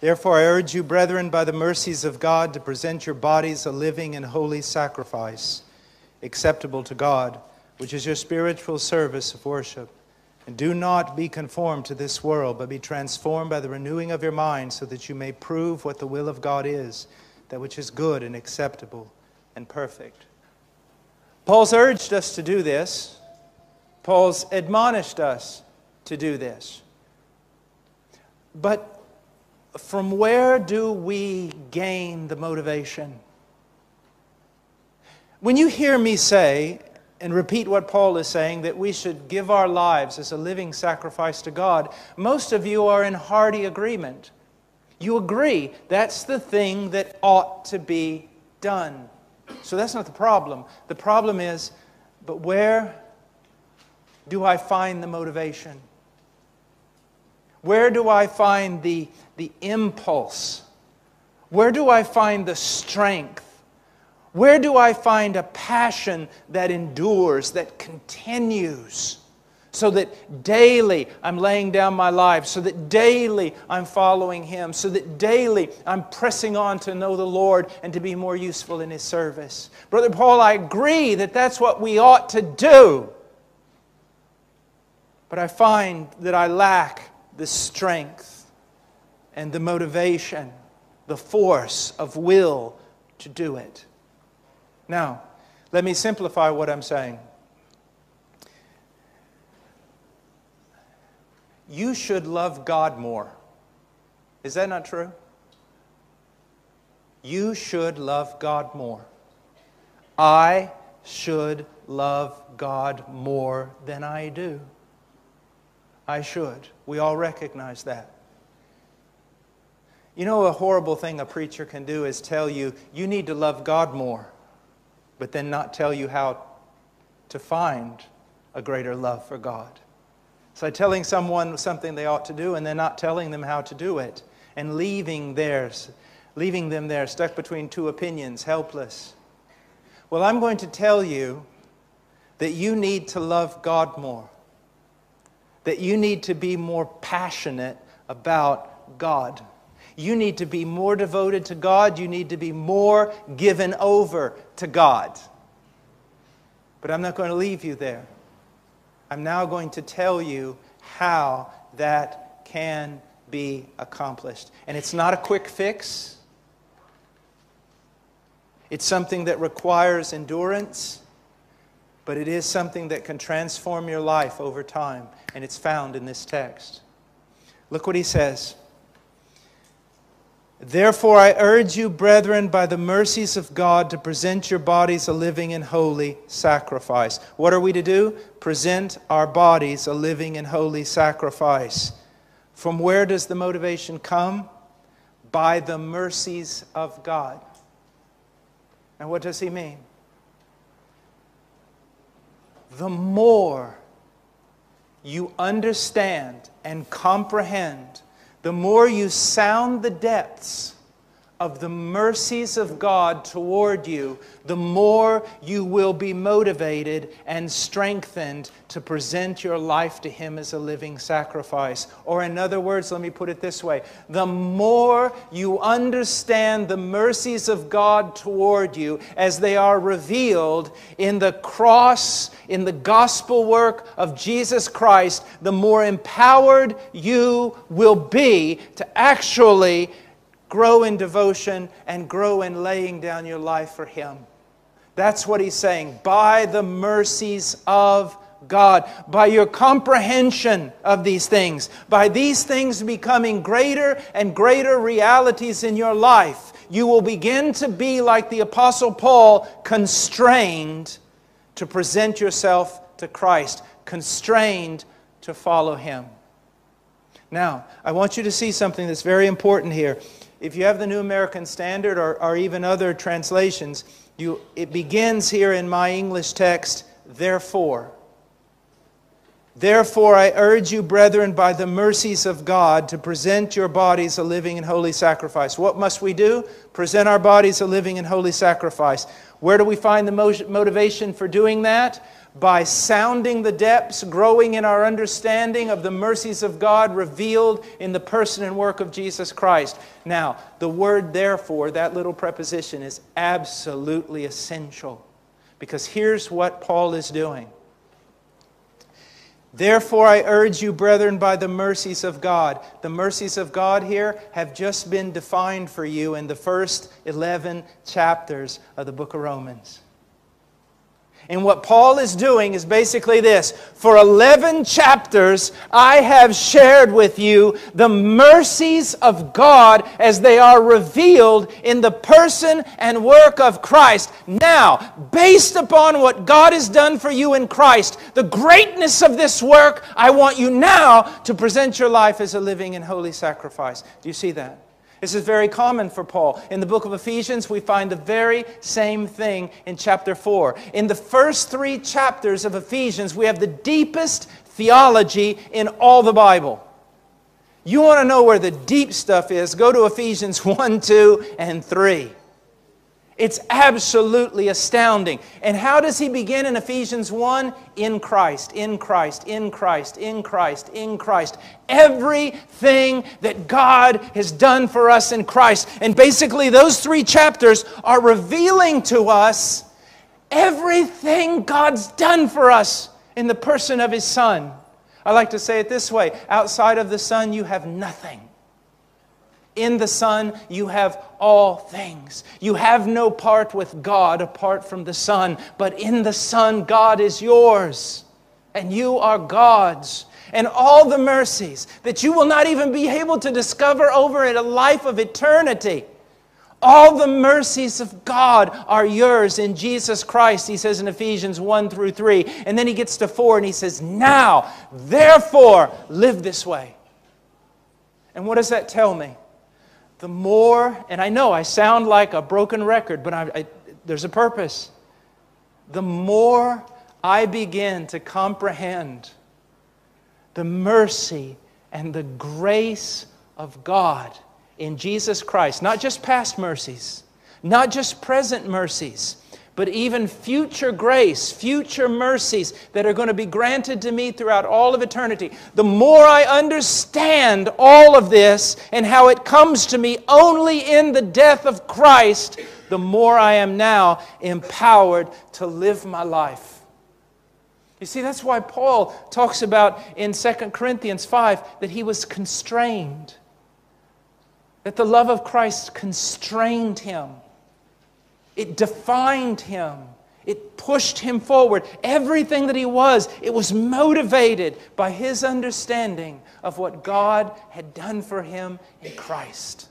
Therefore I urge you, brethren, by the mercies of God, to present your bodies a living and holy sacrifice, acceptable to God, which is your spiritual service of worship. And do not be conformed to this world, but be transformed by the renewing of your mind, so that you may prove what the will of God is, that which is good and acceptable and perfect. Paul's urged us to do this. Paul's admonished us to do this. But from where do we gain the motivation? When you hear me say, and repeat what Paul is saying, that we should give our lives as a living sacrifice to God, most of you are in hearty agreement. You agree that's the thing that ought to be done. So that's not the problem. The problem is, but where do I find the motivation? Where do I find the impulse? Where do I find the strength? Where do I find a passion that endures, that continues, so that daily I'm laying down my life, so that daily I'm following Him, so that daily I'm pressing on to know the Lord and to be more useful in His service? Brother Paul, I agree that that's what we ought to do. But I find that I lack the strength and the motivation, the force of will to do it. Now, let me simplify what I'm saying. You should love God more. Is that not true? You should love God more. I should love God more than I do. I should. We all recognize that. You know, a horrible thing a preacher can do is tell you, you need to love God more, but then not tell you how to find a greater love for God. It's like telling someone something they ought to do and then not telling them how to do it, and leaving them there stuck between two opinions, helpless. Well, I'm going to tell you that you need to love God more, that you need to be more passionate about God. You need to be more devoted to God. You need to be more given over to God. But I'm not going to leave you there. I'm now going to tell you how that can be accomplished. And it's not a quick fix. It's something that requires endurance, but it is something that can transform your life over time. And it's found in this text. Look what he says. Therefore I urge you, brethren, by the mercies of God, to present your bodies a living and holy sacrifice. What are we to do? Present our bodies a living and holy sacrifice. From where does the motivation come? By the mercies of God. Now what does he mean? The more you understand and comprehend, the more you sound the depths of the mercies of God toward you, the more you will be motivated and strengthened to present your life to Him as a living sacrifice. Or in other words, let me put it this way. The more you understand the mercies of God toward you as they are revealed in the cross, in the gospel work of Jesus Christ, the more empowered you will be to actually grow in devotion and grow in laying down your life for Him. That's what he's saying. By the mercies of God, by your comprehension of these things, by these things becoming greater and greater realities in your life, you will begin to be like the Apostle Paul, constrained to present yourself to Christ, constrained to follow Him. Now, I want you to see something that's very important here. If you have the New American Standard or even other translations, it begins here in my English text, therefore. Therefore, I urge you, brethren, by the mercies of God, to present your bodies a living and holy sacrifice. What must we do? Present our bodies a living and holy sacrifice. Where do we find the motivation for doing that? By sounding the depths, growing in our understanding of the mercies of God revealed in the person and work of Jesus Christ. Now, the word therefore, that little preposition, is absolutely essential. Because here's what Paul is doing. Therefore, I urge you, brethren, by the mercies of God. The mercies of God here have just been defined for you in the first 11 chapters of the book of Romans. And what Paul is doing is basically this. For 11 chapters, I have shared with you the mercies of God as they are revealed in the person and work of Christ. Now, based upon what God has done for you in Christ, the greatness of this work, I want you now to present your life as a living and holy sacrifice. Do you see that? This is very common for Paul. In the book of Ephesians, we find the very same thing in chapter 4. In the first 3 chapters of Ephesians, we have the deepest theology in all the Bible. You want to know where the deep stuff is? Go to Ephesians 1, 2, and 3. It's absolutely astounding. And how does he begin in Ephesians 1? In Christ, in Christ, in Christ, in Christ, in Christ. Everything that God has done for us in Christ. And basically those 3 chapters are revealing to us everything God's done for us in the person of His Son. I like to say it this way. Outside of the Son, you have nothing. In the Son, you have all things. You have no part with God apart from the Son. But in the Son, God is yours. And you are God's. And all the mercies that you will not even be able to discover over in a life of eternity. All the mercies of God are yours in Jesus Christ, he says in Ephesians 1 through 3. And then he gets to 4 and he says, now, therefore, live this way. And what does that tell me? The more, and I know I sound like a broken record, but there's a purpose. The more I begin to comprehend the mercy and the grace of God in Jesus Christ, not just past mercies, not just present mercies, but even future grace, future mercies that are going to be granted to me throughout all of eternity. The more I understand all of this and how it comes to me only in the death of Christ, the more I am now empowered to live my life. You see, that's why Paul talks about in 2 Corinthians 5 that he was constrained. That the love of Christ constrained him. It defined him. It pushed him forward. Everything that he was, it was motivated by his understanding of what God had done for him in Christ.